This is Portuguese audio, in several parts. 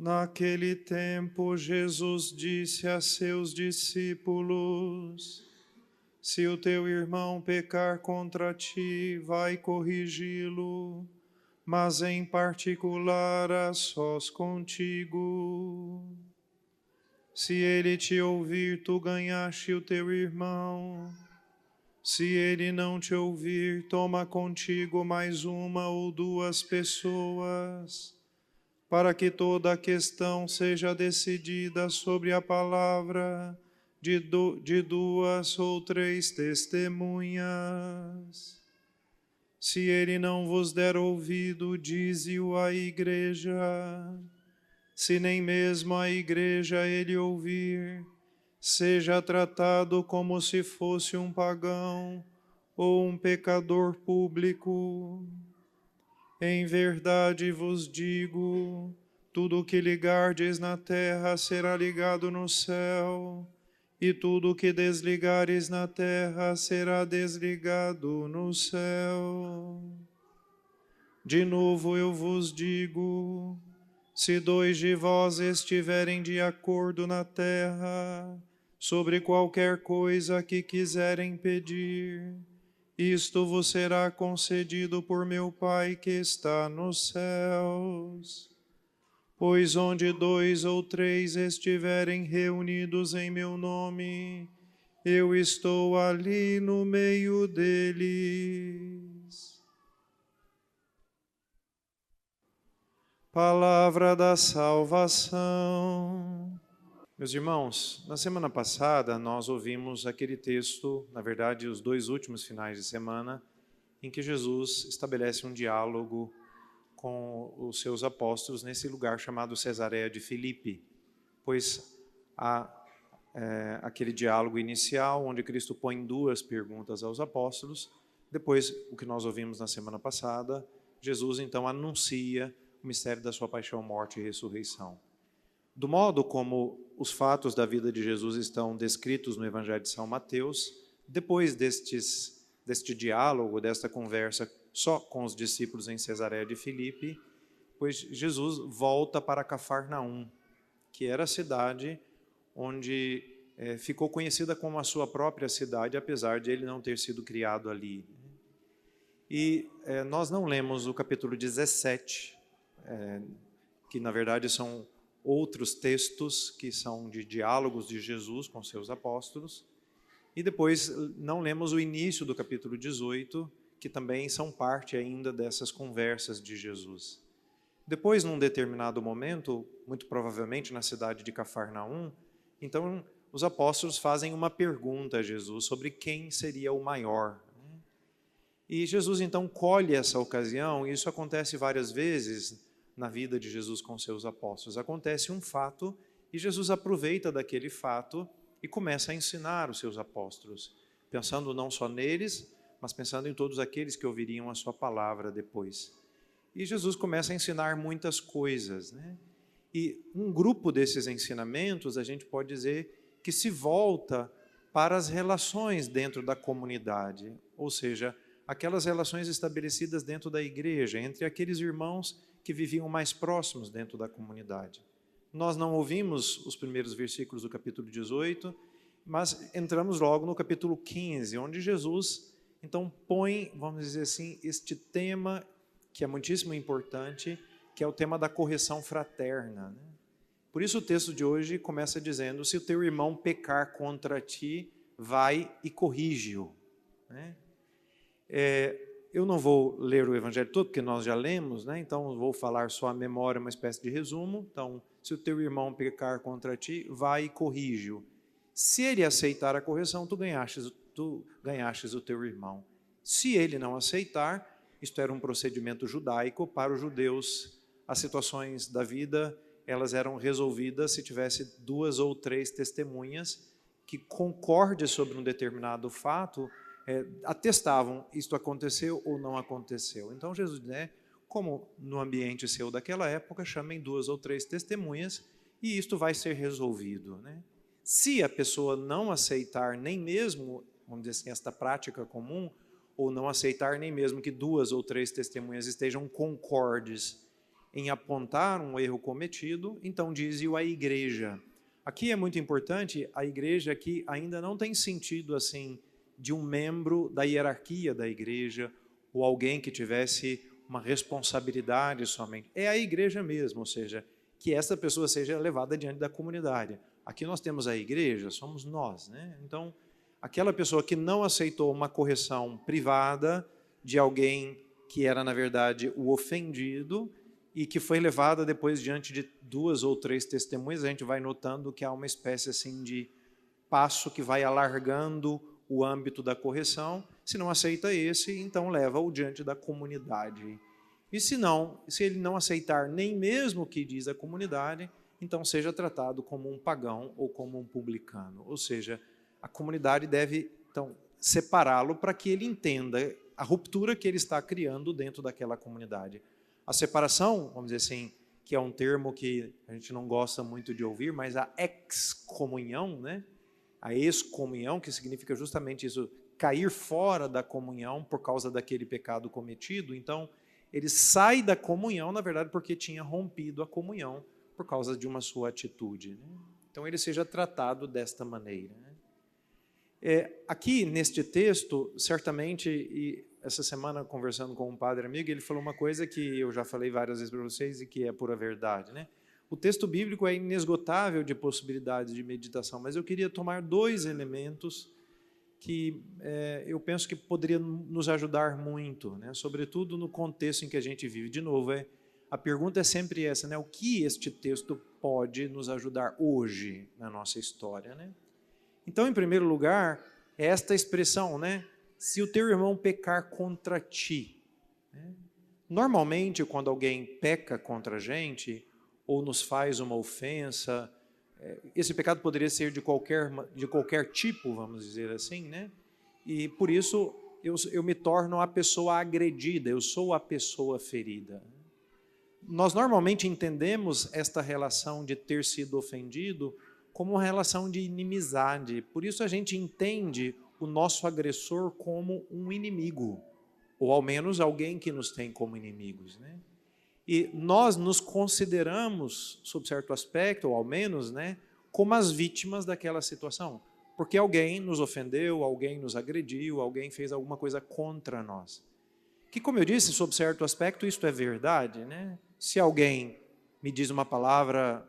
Naquele tempo, Jesus disse a seus discípulos: Se o teu irmão pecar contra ti, vai corrigi-lo, mas em particular a sós contigo. Se ele te ouvir, tu ganhaste o teu irmão. Se ele não te ouvir, toma contigo mais uma ou duas pessoas, para que toda a questão seja decidida sobre a palavra de duas ou três testemunhas. Se ele não vos der ouvido, dize-o à igreja. Se nem mesmo a igreja ele ouvir, seja tratado como se fosse um pagão ou um pecador público. Em verdade vos digo, tudo o que ligardes na terra será ligado no céu, e tudo o que desligares na terra será desligado no céu. De novo eu vos digo, se dois de vós estiverem de acordo na terra, sobre qualquer coisa que quiserem pedir, isto vos será concedido por meu Pai que está nos céus. Pois onde dois ou três estiverem reunidos em meu nome, eu estou ali no meio deles. Palavra da salvação. Meus irmãos, na semana passada nós ouvimos aquele texto, na verdade os dois últimos finais de semana, em que Jesus estabelece um diálogo com os seus apóstolos nesse lugar chamado Cesareia de Filipe, pois há aquele diálogo inicial onde Cristo põe duas perguntas aos apóstolos. Depois, o que nós ouvimos na semana passada, Jesus então anuncia o mistério da sua paixão, morte e ressurreição. Do modo como os fatos da vida de Jesus estão descritos no Evangelho de São Mateus, depois deste diálogo, desta conversa só com os discípulos em Cesareia de Filipe, pois Jesus volta para Cafarnaum, que era a cidade onde ficou conhecida como a sua própria cidade, apesar de ele não ter sido criado ali. E nós não lemos o capítulo 17, que na verdade são outros textos que são de diálogos de Jesus com seus apóstolos, e depois não lemos o início do capítulo 18, que também são parte ainda dessas conversas de Jesus. Depois, num determinado momento, muito provavelmente na cidade de Cafarnaum, então os apóstolos fazem uma pergunta a Jesus sobre quem seria o maior. E Jesus então colhe essa ocasião, e isso acontece várias vezes na vida de Jesus com seus apóstolos. Acontece um fato e Jesus aproveita daquele fato e começa a ensinar os seus apóstolos, pensando não só neles, mas pensando em todos aqueles que ouviriam a sua palavra depois. E Jesus começa a ensinar muitas coisas, né? E um grupo desses ensinamentos, a gente pode dizer que se volta para as relações dentro da comunidade, ou seja, aquelas relações estabelecidas dentro da igreja, entre aqueles irmãos que viviam mais próximos dentro da comunidade. Nós não ouvimos os primeiros versículos do capítulo 18, mas entramos logo no capítulo 15, onde Jesus, então, põe, vamos dizer assim, este tema que é muitíssimo importante, que é o tema da correção fraterna, né? Por isso o texto de hoje começa dizendo, se o teu irmão pecar contra ti, vai e corrige-o, né? Eu não vou ler o Evangelho todo, porque nós já lemos, né? Então vou falar só a memória, uma espécie de resumo. Então, se o teu irmão pecar contra ti, vai e corrige-o. Se ele aceitar a correção, tu ganhastes o teu irmão. Se ele não aceitar, isto era um procedimento judaico, para os judeus, as situações da vida, elas eram resolvidas se tivesse duas ou três testemunhas que concordem sobre um determinado fato, atestavam isto aconteceu ou não aconteceu. Então Jesus diz, né, como no ambiente seu daquela época, chamem duas ou três testemunhas e isto vai ser resolvido, né? Se a pessoa não aceitar nem mesmo, vamos dizer assim, esta prática comum, ou não aceitar nem mesmo que duas ou três testemunhas estejam concordes em apontar um erro cometido, então diz-o a igreja. Aqui é muito importante, a igreja aqui ainda não tem sentido assim de um membro da hierarquia da igreja ou alguém que tivesse uma responsabilidade somente. É a igreja mesmo, ou seja, que essa pessoa seja levada diante da comunidade. Aqui nós temos a igreja, somos nós, né? Então, aquela pessoa que não aceitou uma correção privada de alguém que era, na verdade, o ofendido e que foi levada depois diante de 2 ou 3 testemunhas, a gente vai notando que há uma espécie assim de passo que vai alargando o âmbito da correção. Se não aceita esse, então leva-o diante da comunidade. E se ele não aceitar nem mesmo o que diz a comunidade, então seja tratado como um pagão ou como um publicano. Ou seja, a comunidade deve, então, separá-lo para que ele entenda a ruptura que ele está criando dentro daquela comunidade. A separação, vamos dizer assim, que é um termo que a gente não gosta muito de ouvir, mas a excomunhão, né? A excomunhão, que significa justamente isso, cair fora da comunhão por causa daquele pecado cometido. Então, ele sai da comunhão, na verdade, porque tinha rompido a comunhão por causa de uma sua atitude, né? Então, ele seja tratado desta maneira, né? Aqui, neste texto, certamente, e essa semana, conversando com um padre amigo, ele falou uma coisa que eu já falei várias vezes para vocês e que é pura verdade, né? O texto bíblico é inesgotável de possibilidades de meditação, mas eu queria tomar 2 elementos que eu penso que poderiam nos ajudar muito, né? Sobretudo no contexto em que a gente vive. De novo, a pergunta é sempre essa, né? O que este texto pode nos ajudar hoje na nossa história, né? Então, em primeiro lugar, é esta expressão, né? Se o teu irmão pecar contra ti, né? Normalmente, quando alguém peca contra a gente, ou nos faz uma ofensa, esse pecado poderia ser de qualquer tipo, vamos dizer assim, né? E por isso eu me torno a pessoa agredida, eu sou a pessoa ferida. Nós normalmente entendemos esta relação de ter sido ofendido como uma relação de inimizade, por isso a gente entende o nosso agressor como um inimigo, ou ao menos alguém que nos tem como inimigos, né? E nós nos consideramos, sob certo aspecto, ou ao menos, né, como as vítimas daquela situação, porque alguém nos ofendeu, alguém nos agrediu, alguém fez alguma coisa contra nós. Que, como eu disse, sob certo aspecto, isso é verdade, né? Se alguém me diz uma palavra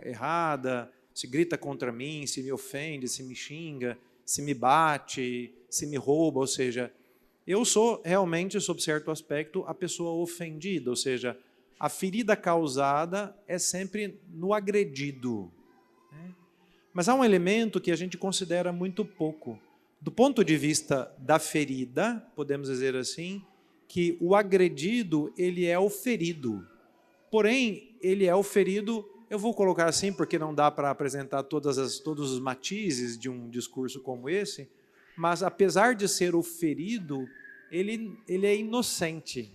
errada, se grita contra mim, se me ofende, se me xinga, se me bate, se me rouba, ou seja, eu sou realmente, sob certo aspecto, a pessoa ofendida, ou seja, a ferida causada é sempre no agredido, né? Mas há um elemento que a gente considera muito pouco. Do ponto de vista da ferida, podemos dizer assim, que o agredido, ele é o ferido. Porém, ele é o ferido, eu vou colocar assim, porque não dá para apresentar todos os matizes de um discurso como esse, mas apesar de ser o ferido, ele é inocente,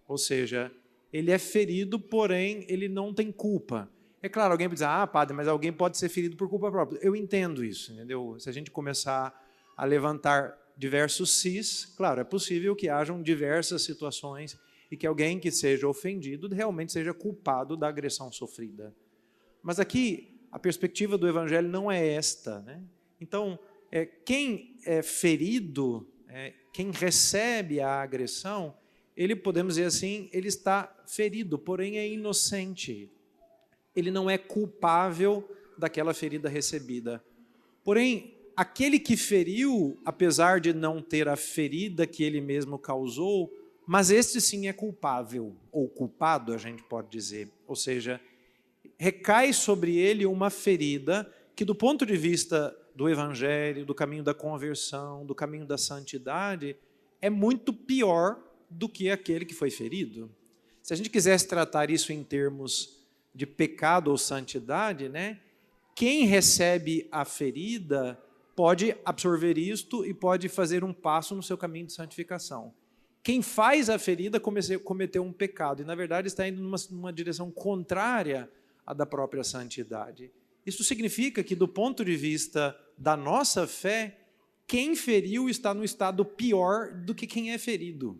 ou seja, ele é ferido, porém ele não tem culpa. É claro, alguém pode dizer, padre, mas alguém pode ser ferido por culpa própria. Eu entendo isso, entendeu? Se a gente começar a levantar diversos sis, claro, é possível que hajam diversas situações e que alguém que seja ofendido realmente seja culpado da agressão sofrida. Mas aqui, a perspectiva do Evangelho não é esta, né? Então, quem é ferido, quem recebe a agressão, ele, podemos dizer assim, ele está ferido, porém é inocente. Ele não é culpável daquela ferida recebida. Porém, aquele que feriu, apesar de não ter a ferida que ele mesmo causou, mas este sim é culpável, ou culpado, a gente pode dizer. Ou seja, recai sobre ele uma ferida que, do ponto de vista do Evangelho, do caminho da conversão, do caminho da santidade, é muito pior do que aquele que foi ferido. Se a gente quisesse tratar isso em termos de pecado ou santidade, né, quem recebe a ferida pode absorver isto e pode fazer um passo no seu caminho de santificação. Quem faz a ferida cometeu um pecado e, na verdade, está indo numa direção contrária à da própria santidade. Isso significa que, do ponto de vista da nossa fé, quem feriu está no estado pior do que quem é ferido.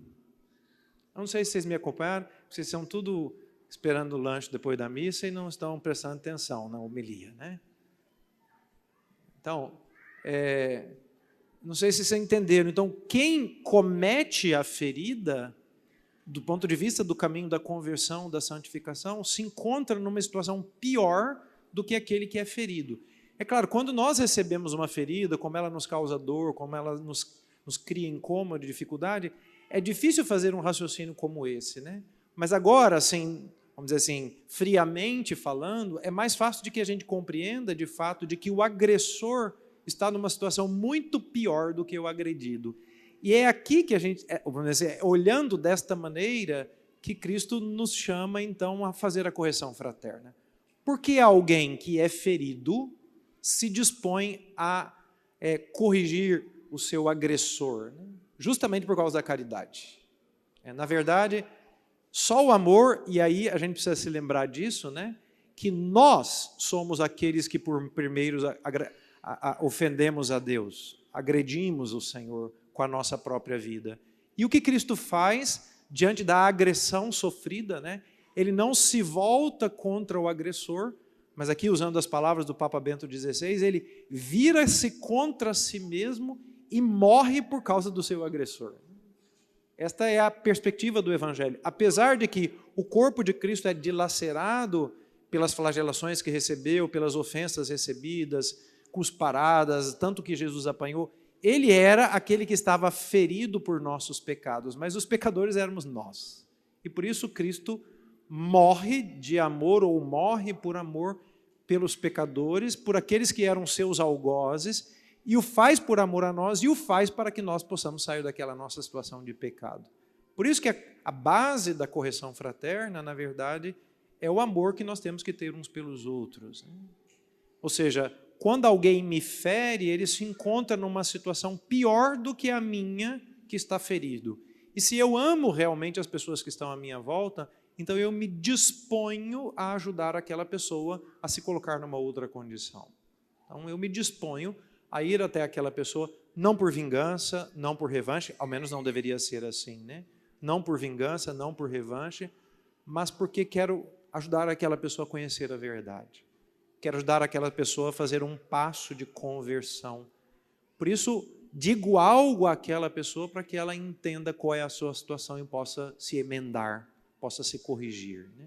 Eu não sei se vocês me acompanharam, vocês esperando o lanche depois da missa e não estão prestando atenção na homilia, né? Então, não sei se vocês entenderam. Então, quem comete a ferida, do ponto de vista do caminho da conversão, da santificação, se encontra numa situação pior do que aquele que é ferido. É claro, quando nós recebemos uma ferida, como ela nos causa dor, como ela nos cria incômodo, dificuldade, é difícil fazer um raciocínio como esse, né? Mas agora, assim, vamos dizer assim, friamente falando, é mais fácil de que a gente compreenda, de fato, de que o agressor está numa situação muito pior do que o agredido. E é aqui que a gente, vamos dizer, olhando desta maneira, que Cristo nos chama, então, a fazer a correção fraterna. Porque alguém que é ferido se dispõe a corrigir o seu agressor, né? Justamente por causa da caridade. Na verdade, só o amor, e aí a gente precisa se lembrar disso, né? Que nós somos aqueles que por primeiros ofendemos a Deus, agredimos o Senhor com a nossa própria vida. E o que Cristo faz diante da agressão sofrida, né? Ele não se volta contra o agressor, mas aqui, usando as palavras do Papa Bento XVI, ele vira-se contra si mesmo e morre por causa do seu agressor. Esta é a perspectiva do Evangelho. Apesar de que o corpo de Cristo é dilacerado pelas flagelações que recebeu, pelas ofensas recebidas, cusparadas, tanto que Jesus apanhou, ele era aquele que estava ferido por nossos pecados, mas os pecadores éramos nós. E por isso Cristo morre de amor, ou morre por amor pelos pecadores, por aqueles que eram seus algozes, e o faz por amor a nós, e o faz para que nós possamos sair daquela nossa situação de pecado. Por isso que a base da correção fraterna, na verdade, é o amor que nós temos que ter uns pelos outros. Ou seja, quando alguém me fere, ele se encontra numa situação pior do que a minha, que está ferido. E se eu amo realmente as pessoas que estão à minha volta, então eu me disponho a ajudar aquela pessoa a se colocar numa outra condição. Então eu me disponho a ir até aquela pessoa, não por vingança, não por revanche, ao menos não deveria ser assim, né? Não por vingança, não por revanche, mas porque quero ajudar aquela pessoa a conhecer a verdade. Quero ajudar aquela pessoa a fazer um passo de conversão. Por isso, digo algo àquela pessoa para que ela entenda qual é a sua situação e possa se emendar, possa se corrigir, né?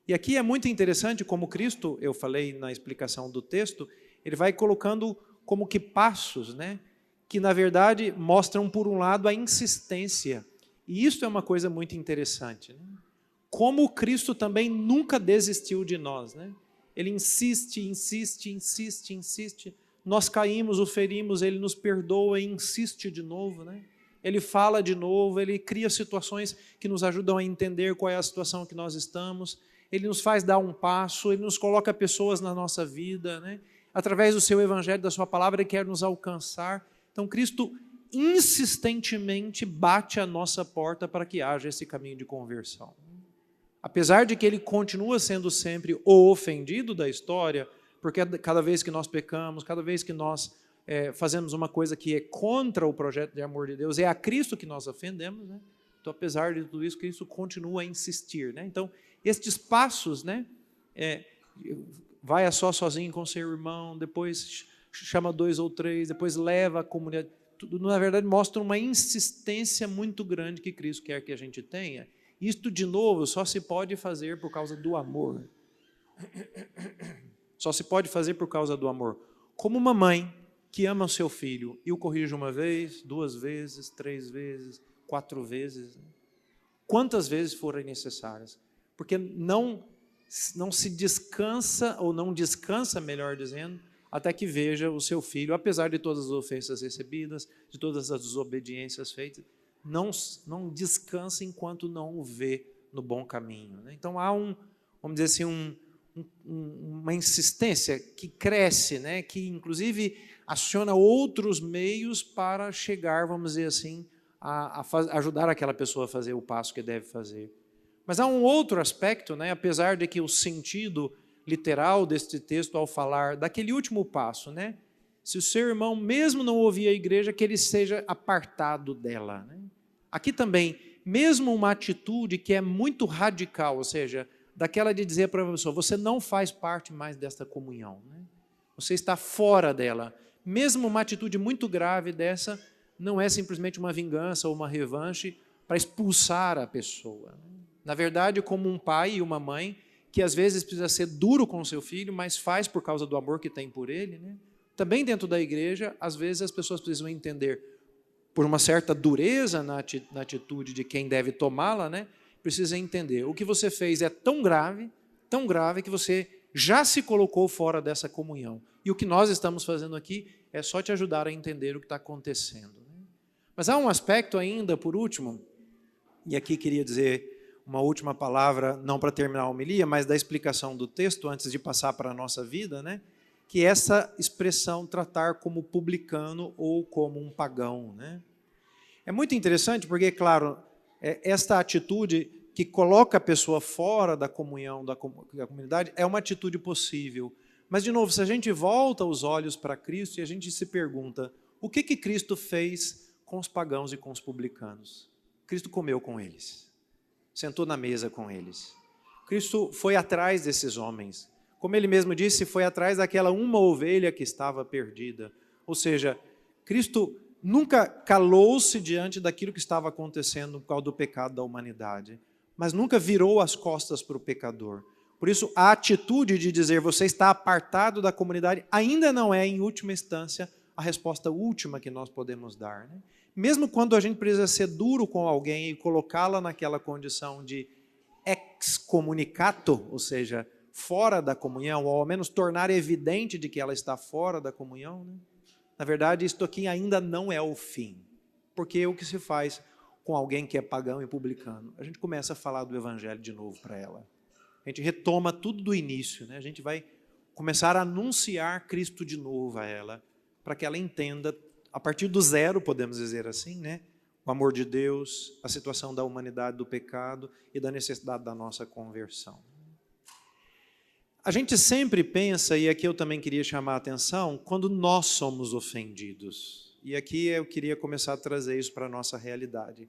E aqui é muito interessante como Cristo, eu falei na explicação do texto, ele vai colocando como que passos, né, que na verdade mostram por um lado a insistência. E isso é uma coisa muito interessante, né? Como Cristo também nunca desistiu de nós, né? Ele insiste, insiste, insiste, insiste. Nós caímos, o ferimos, ele nos perdoa e insiste de novo, né? Ele fala de novo, ele cria situações que nos ajudam a entender qual é a situação que nós estamos. Ele nos faz dar um passo, ele nos coloca pessoas na nossa vida, né? Através do seu evangelho, da sua palavra, ele quer nos alcançar. Então, Cristo insistentemente bate a nossa porta para que haja esse caminho de conversão. Apesar de que ele continua sendo sempre o ofendido da história, porque cada vez que nós pecamos, cada vez que nós fazemos uma coisa que é contra o projeto de amor de Deus, é a Cristo que nós ofendemos, né? Então, apesar de tudo isso, Cristo continua a insistir, né? Então, estes passos, né? Vai a sozinho com seu irmão, depois chama 2 ou 3, depois leva a comunidade. Tudo, na verdade, mostra uma insistência muito grande que Cristo quer que a gente tenha. Isto, de novo, só se pode fazer por causa do amor. Só se pode fazer por causa do amor. Como uma mãe que ama o seu filho e o corrige 1 vez, 2 vezes, 3 vezes, 4 vezes. Quantas vezes forem necessárias. Porque não se descansa, ou não descansa, melhor dizendo, até que veja o seu filho, apesar de todas as ofensas recebidas, de todas as desobediências feitas, não descansa enquanto não o vê no bom caminho, né? Então há vamos dizer assim, uma insistência que cresce, né? Que inclusive aciona outros meios para chegar, vamos dizer assim, a ajudar aquela pessoa a fazer o passo que deve fazer. Mas há um outro aspecto, né? Apesar de que o sentido literal deste texto ao falar daquele último passo, né? Se o seu irmão mesmo não ouvir a igreja, que ele seja apartado dela, né? Aqui também, mesmo uma atitude que é muito radical, ou seja, daquela de dizer para a pessoa, você não faz parte mais desta comunhão, né? Você está fora dela. Mesmo uma atitude muito grave dessa, não é simplesmente uma vingança ou uma revanche para expulsar a pessoa. Na verdade, como um pai e uma mãe, que às vezes precisa ser duro com o seu filho, mas faz por causa do amor que tem por ele, né? Também dentro da igreja, às vezes as pessoas precisam entender, por uma certa dureza na atitude de quem deve tomá-la, né? Precisa entender, o que você fez é tão grave que você já se colocou fora dessa comunhão. E o que nós estamos fazendo aqui é só te ajudar a entender o que está acontecendo. Mas há um aspecto ainda, por último, e aqui queria dizer uma última palavra, não para terminar a homilia, mas da explicação do texto, antes de passar para a nossa vida, né? Que é essa expressão tratar como publicano ou como um pagão, né? É muito interessante porque, claro, esta atitude que coloca a pessoa fora da comunhão da comunidade é uma atitude possível. Mas, de novo, se a gente volta os olhos para Cristo e a gente se pergunta, o que Cristo fez com os pagãos e com os publicanos? Cristo comeu com eles, sentou na mesa com eles. Cristo foi atrás desses homens. Como ele mesmo disse, foi atrás daquela uma ovelha que estava perdida. Ou seja, Cristo nunca calou-se diante daquilo que estava acontecendo por causa do pecado da humanidade, mas nunca virou as costas para o pecador. Por isso, a atitude de dizer você está apartado da comunidade ainda não é, em última instância, a resposta última que nós podemos dar, né? Mesmo quando a gente precisa ser duro com alguém e colocá-la naquela condição de excommunicato, ou seja, fora da comunhão, ou ao menos tornar evidente de que ela está fora da comunhão, né? Na verdade, isto aqui ainda não é o fim. Porque o que se faz com alguém que é pagão e publicano? A gente começa a falar do evangelho de novo para ela. A gente retoma tudo do início, né? A gente vai começar a anunciar Cristo de novo a ela, para que ela entenda, a partir do zero, podemos dizer assim, né? O amor de Deus, a situação da humanidade, do pecado e da necessidade da nossa conversão. A gente sempre pensa, e aqui eu também queria chamar a atenção, quando nós somos ofendidos. E aqui eu queria começar a trazer isso para a nossa realidade.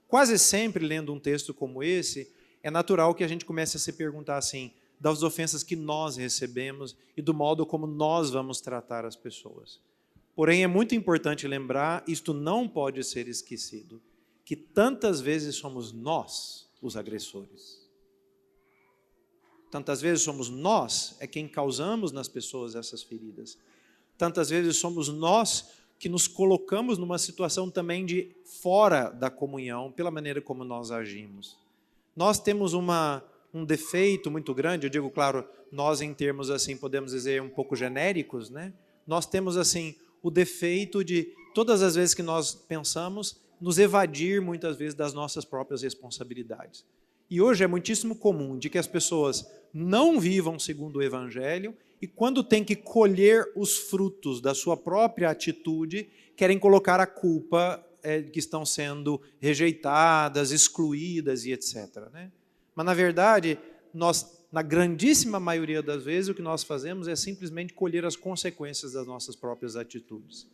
Quase sempre, lendo um texto como esse, é natural que a gente comece a se perguntar assim, das ofensas que nós recebemos e do modo como nós vamos tratar as pessoas. Porém, é muito importante lembrar, isto não pode ser esquecido, que tantas vezes somos nós os agressores. Tantas vezes somos nós quem causamos nas pessoas essas feridas. Tantas vezes somos nós que nos colocamos numa situação também de fora da comunhão, pela maneira como nós agimos. Nós temos um defeito muito grande, eu digo, claro, nós em termos assim, podemos dizer um pouco genéricos, né? Nós temos assim o defeito de, todas as vezes que nós pensamos, nos evadir muitas vezes das nossas próprias responsabilidades. E hoje é muitíssimo comum de que as pessoas não vivam segundo o Evangelho e quando tem que colher os frutos da sua própria atitude, querem colocar a culpa que estão sendo rejeitadas, excluídas e etc. Né? Mas, na verdade, nós, na grandíssima maioria das vezes, o que nós fazemos é simplesmente colher as consequências das nossas próprias atitudes.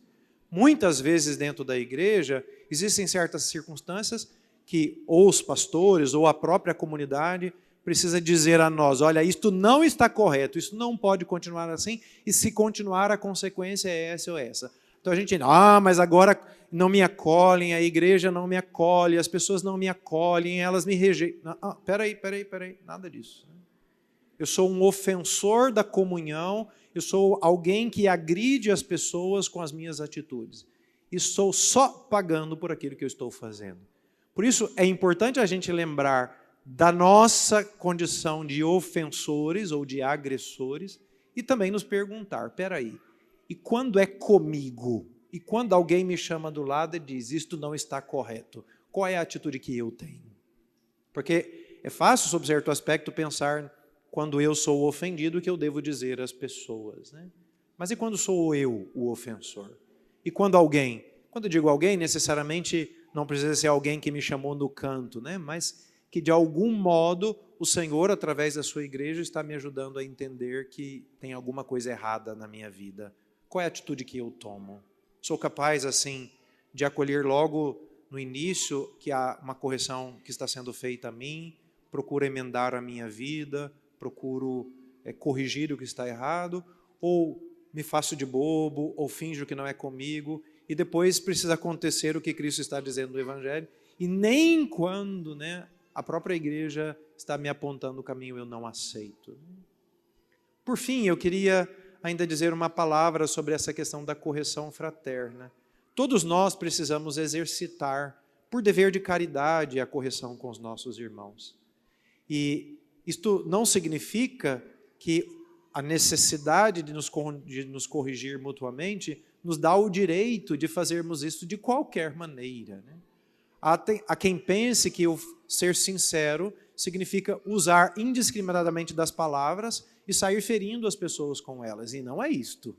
Muitas vezes dentro da igreja, existem certas circunstâncias que ou os pastores ou a própria comunidade precisa dizer a nós, olha, isto não está correto, isso não pode continuar assim, e se continuar a consequência é essa ou essa. Então a gente, mas agora não me acolhem, a igreja não me acolhe, as pessoas não me acolhem, elas me rejeitam. Peraí, nada disso. Eu sou um ofensor da comunhão, eu sou alguém que agride as pessoas com as minhas atitudes. E estou só pagando por aquilo que eu estou fazendo. Por isso, é importante a gente lembrar da nossa condição de ofensores ou de agressores e também nos perguntar, peraí, e quando é comigo? E quando alguém me chama do lado e diz, isto não está correto, qual é a atitude que eu tenho? Porque é fácil, sob certo aspecto, pensar, quando eu sou ofendido, o que eu devo dizer às pessoas, né? Mas e quando sou eu o ofensor? E quando alguém, quando eu digo alguém, necessariamente não precisa ser alguém que me chamou no canto, né? Mas que de algum modo o Senhor, através da sua igreja, está me ajudando a entender que tem alguma coisa errada na minha vida. Qual é a atitude que eu tomo? Sou capaz, assim, de acolher logo no início que há uma correção que está sendo feita a mim, procuro emendar a minha vida, procuro corrigir o que está errado, ou me faço de bobo, ou finjo que não é comigo, e depois precisa acontecer o que Cristo está dizendo no Evangelho, e nem quando, né, a própria igreja está me apontando o caminho, eu não aceito. Por fim, eu queria ainda dizer uma palavra sobre essa questão da correção fraterna. Todos nós precisamos exercitar, por dever de caridade, a correção com os nossos irmãos. E isto não significa que a necessidade de nos corrigir mutuamente nos dá o direito de fazermos isso de qualquer maneira, né? Há quem pense que o ser sincero significa usar indiscriminadamente das palavras e sair ferindo as pessoas com elas, e não é isto,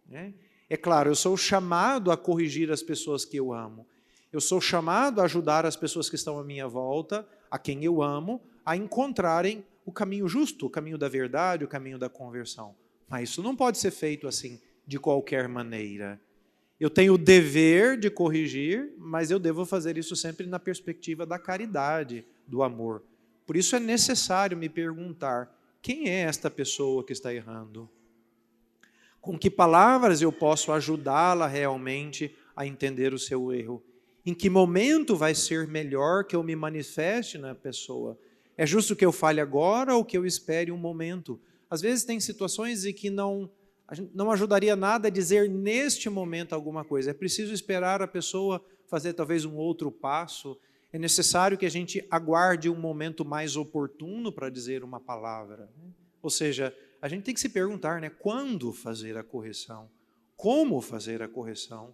né? É claro, eu sou chamado a corrigir as pessoas que eu amo, eu sou chamado a ajudar as pessoas que estão à minha volta, a quem eu amo, a encontrarem o caminho justo, o caminho da verdade, o caminho da conversão. Mas isso não pode ser feito assim, de qualquer maneira. Eu tenho o dever de corrigir, mas eu devo fazer isso sempre na perspectiva da caridade, do amor. Por isso é necessário me perguntar, quem é esta pessoa que está errando? Com que palavras eu posso ajudá-la realmente a entender o seu erro? Em que momento vai ser melhor que eu me manifeste na pessoa? É justo que eu fale agora ou que eu espere um momento? Às vezes tem situações em que não ajudaria nada a dizer neste momento alguma coisa. É preciso esperar a pessoa fazer talvez um outro passo. É necessário que a gente aguarde um momento mais oportuno para dizer uma palavra. Ou seja, a gente tem que se perguntar, né, quando fazer a correção? Como fazer a correção?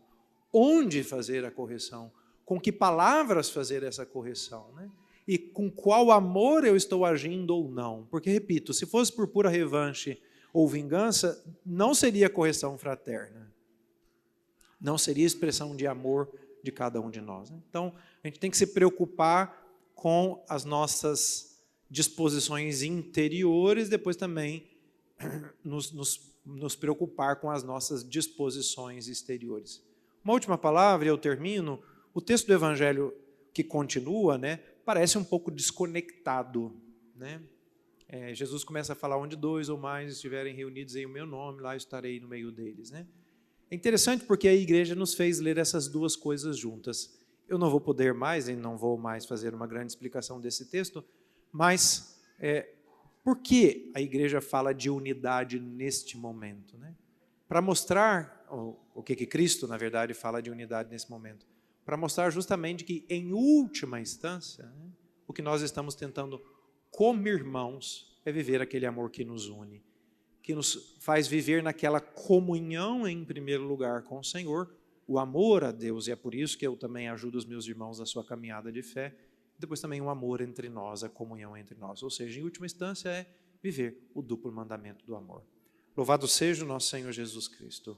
Onde fazer a correção? Com que palavras fazer essa correção, né? E com qual amor eu estou agindo ou não. Porque, repito, se fosse por pura revanche ou vingança, não seria correção fraterna. Não seria expressão de amor de cada um de nós, né? Então, a gente tem que se preocupar com as nossas disposições interiores, depois também nos preocupar com as nossas disposições exteriores. Uma última palavra, e eu termino. O texto do Evangelho que continua, né, parece um pouco desconectado, né? Jesus começa a falar, onde dois ou mais estiverem reunidos em o meu nome, lá eu estarei no meio deles, né? É interessante porque a igreja nos fez ler essas duas coisas juntas. Eu não vou poder mais, e não vou mais fazer uma grande explicação desse texto, mas por que a igreja fala de unidade neste momento, né? Para mostrar o que Cristo, na verdade, fala de unidade nesse momento. Para mostrar justamente que, em última instância, né, o que nós estamos tentando como irmãos é viver aquele amor que nos une, que nos faz viver naquela comunhão, em primeiro lugar, com o Senhor, o amor a Deus, e é por isso que eu também ajudo os meus irmãos na sua caminhada de fé, depois também o amor entre nós, a comunhão entre nós, ou seja, em última instância é viver o duplo mandamento do amor. Louvado seja o nosso Senhor Jesus Cristo.